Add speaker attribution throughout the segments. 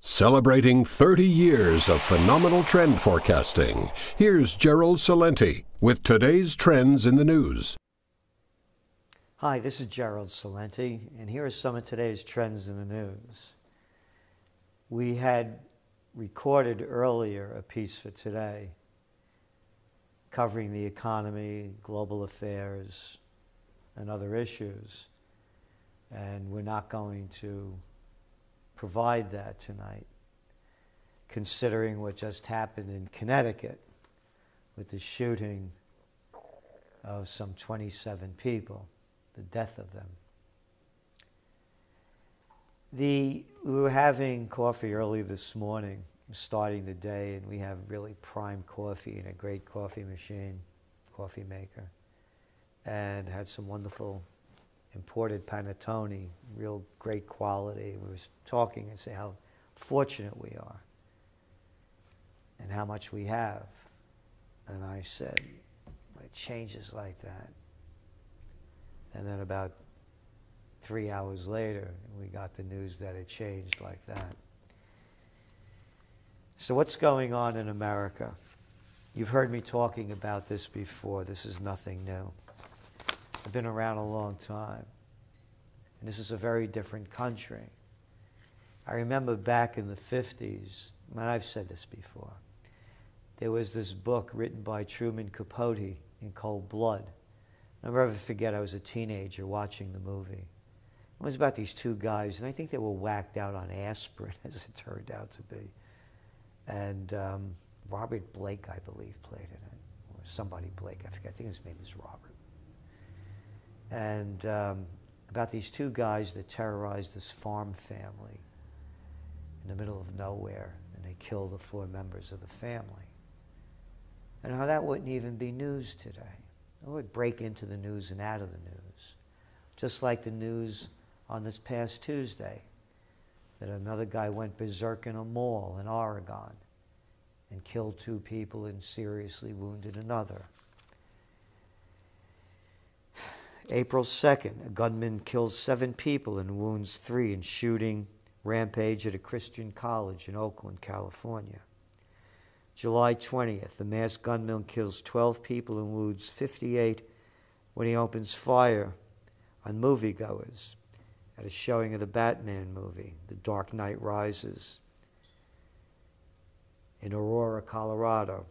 Speaker 1: Celebrating 30 years of phenomenal trend forecasting, here's Gerald Celente with today's trends in the news.
Speaker 2: Hi, this is Gerald Celente, and here are some of today's trends in the news. We had recorded earlier a piece for today covering the economy, global affairs, and other issues, and we're not going to provide that tonight, considering what just happened in Connecticut with the shooting of some 27 people, the death of them. We were having coffee early this morning, starting the day, and we have really prime coffee and a great coffee machine, coffee maker, and had some wonderful imported panettone, real great quality. We were talking and saying how fortunate we are and how much we have. And I said, when it changes like that. And then about 3 hours later, we got the news that it changed like that. So what's going on in America? You've heard me talking about this before. This is nothing new. I've been around a long time, and this is a very different country. I remember back in the 50s, and I've said this before, there was this book written by Truman Capote in Cold Blood. I'll never forget, I was a teenager watching the movie. It was about these two guys, and I think they were whacked out on aspirin, as it turned out to be. And Robert Blake, I believe, played in it, or somebody Blake, I forget, I think his name is Robert. And about these two guys that terrorized this farm family in the middle of nowhere, and they killed the 4 members of the family. And how that wouldn't even be news today. It would break into the news and out of the news. Just like the news on this past Tuesday, that another guy went berserk in a mall in Oregon and killed 2 people and seriously wounded another. April 2nd, a gunman kills 7 people and wounds 3 in shooting rampage at a Christian college in Oakland, California. July 20th, a masked gunman kills 12 people and wounds 58 when he opens fire on moviegoers at a showing of the Batman movie, The Dark Knight Rises, in Aurora, Colorado.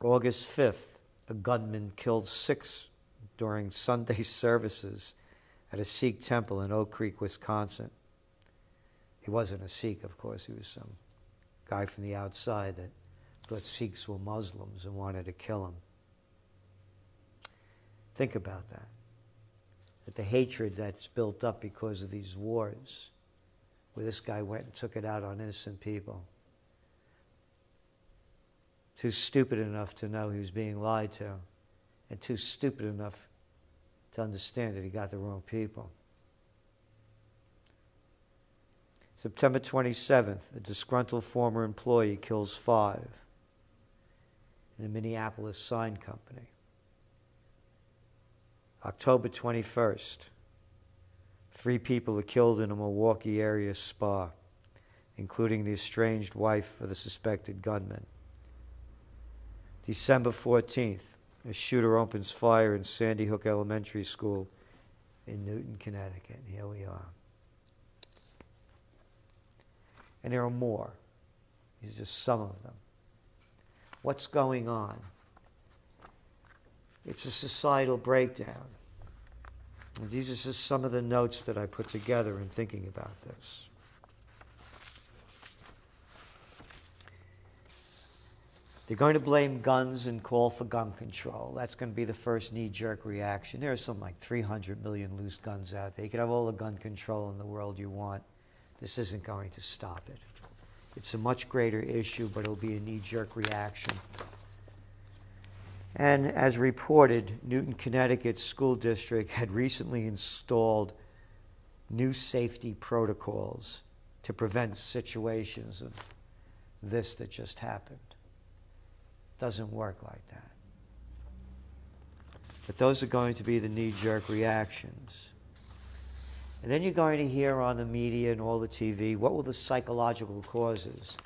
Speaker 2: August 5th, a gunman killed 6 during Sunday services at a Sikh temple in Oak Creek, Wisconsin. He wasn't a Sikh, of course. He was some guy from the outside that thought Sikhs were Muslims and wanted to kill him. Think about that. That the hatred that's built up because of these wars, where this guy went and took it out on innocent people. Too stupid enough to know he was being lied to, and too stupid enough to understand that he got the wrong people. September 27th, a disgruntled former employee kills 5 in a Minneapolis sign company. October 21st, 3 people are killed in a Milwaukee area spa, including the estranged wife of the suspected gunman. December 14th, a shooter opens fire in Sandy Hook Elementary School in Newton, Connecticut. And here we are. And there are more. These are just some of them. What's going on? It's a societal breakdown. And these are just some of the notes that I put together in thinking about this. They're going to blame guns and call for gun control. That's going to be the first knee-jerk reaction. There are something like 300 million loose guns out there. You can have all the gun control in the world you want. This isn't going to stop it. It's a much greater issue, but it'll be a knee-jerk reaction. And as reported, Newton, Connecticut School District had recently installed new safety protocols to prevent situations of this that just happened. Doesn't work like that. But those are going to be the knee-jerk reactions. And then you're going to hear on the media and all the TV, what were the psychological causes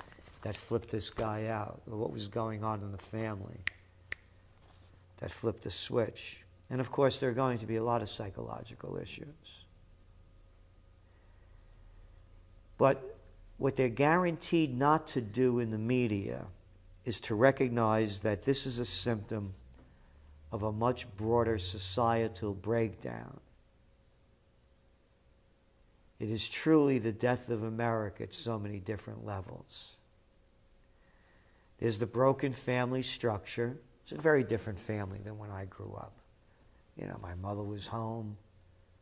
Speaker 2: that flipped this guy out? Or what was going on in the family that flipped the switch? And of course, there are going to be a lot of psychological issues. But what they're guaranteed not to do in the media is to recognize that this is a symptom of a much broader societal breakdown. It is truly the death of America at so many different levels. There's the broken family structure. It's a very different family than when I grew up. You know, my mother was home,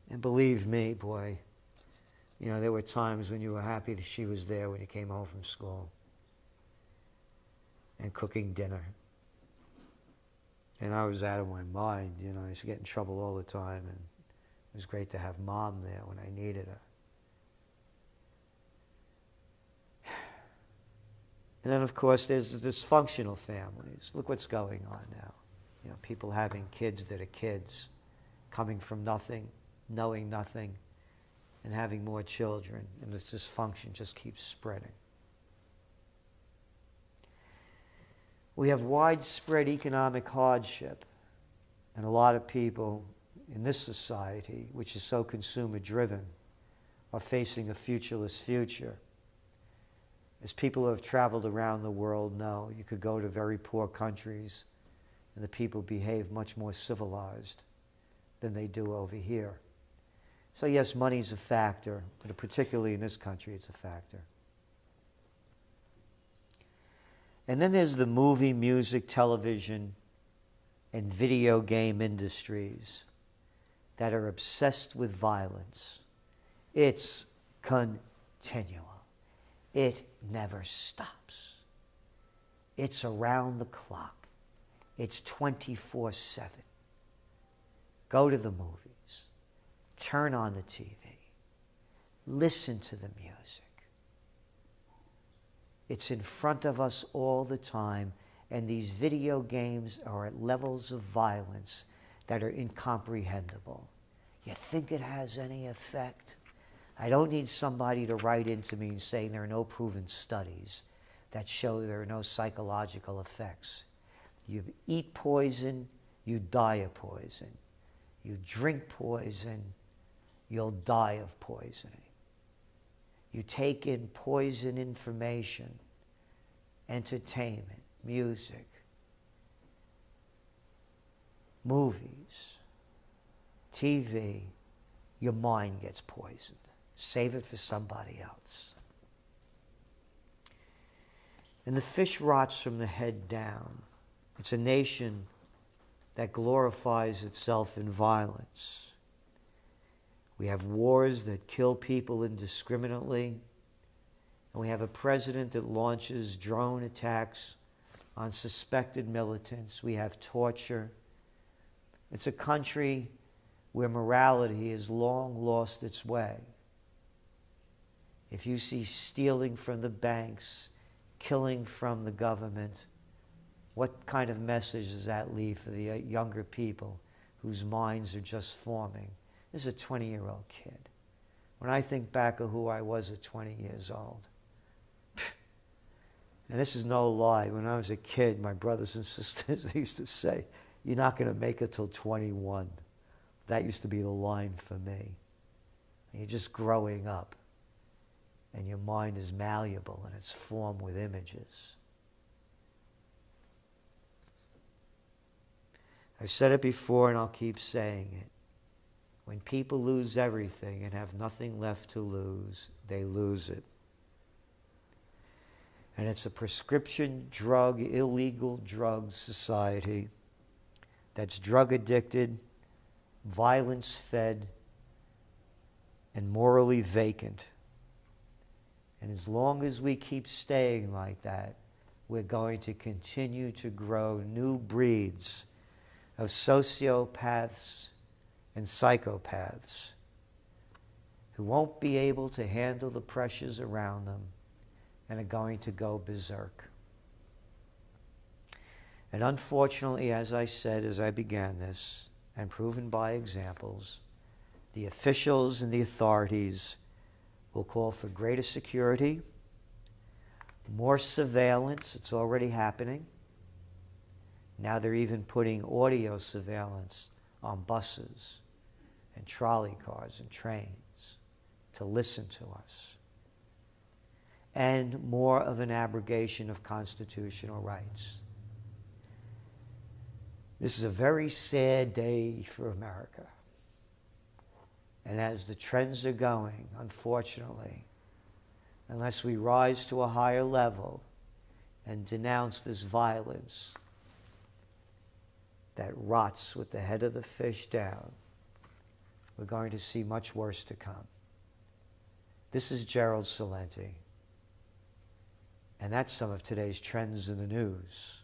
Speaker 2: and believe me, boy, you know, there were times when you were happy that she was there when you came home from school and cooking dinner. And I was out of my mind, you know, I used to get in trouble all the time, and it was great to have Mom there when I needed her. And then, of course, there's the dysfunctional families. Look what's going on now. You know, people having kids that are kids, coming from nothing, knowing nothing, and having more children. And this dysfunction just keeps spreading. We have widespread economic hardship. And a lot of people in this society, which is so consumer-driven, are facing a futureless future. As people who have traveled around the world know, you could go to very poor countries and the people behave much more civilized than they do over here. So yes, money's a factor, but particularly in this country, it's a factor. And then there's the movie, music, television, and video game industries that are obsessed with violence. It's continual. It never stops. It's around the clock. It's 24/7. Go to the movies. Turn on the TV. Listen to the music. It's in front of us all the time, and these video games are at levels of violence that are incomprehensible. You think it has any effect? I don't need somebody to write into me and saying there are no proven studies that show there are no psychological effects. You eat poison, you die of poison. You drink poison, you'll die of poisoning. You take in poison information, entertainment, music, movies, TV, your mind gets poisoned. Save it for somebody else. And the fish rots from the head down. It's a nation that glorifies itself in violence. We have wars that kill people indiscriminately. And we have a president that launches drone attacks on suspected militants. We have torture. It's a country where morality has long lost its way. If you see stealing from the banks, killing from the government, what kind of message does that leave for the younger people whose minds are just forming? This is a 20-year-old kid. When I think back of who I was at 20 years old, and this is no lie, when I was a kid, my brothers and sisters used to say, "You're not going to make it till 21. That used to be the line for me. And you're just growing up. And your mind is malleable and it's formed with images. I've said it before and I'll keep saying it. When people lose everything and have nothing left to lose, they lose it. And it's a prescription drug, illegal drug society that's drug addicted, violence fed, and morally vacant. And as long as we keep staying like that, we're going to continue to grow new breeds of sociopaths and psychopaths who won't be able to handle the pressures around them and are going to go berserk. And unfortunately, as I said as I began this, and proven by examples, The officials and the authorities will call for greater security, more surveillance. It's already happening. Now they're even putting audio surveillance on buses and trolley cars and trains to listen to us. And more of an abrogation of constitutional rights. This is a very sad day for America. And as the trends are going, unfortunately, unless we rise to a higher level and denounce this violence that rots with the head of the fish down, we're going to see much worse to come. This is Gerald Celente, and that's some of today's trends in the news.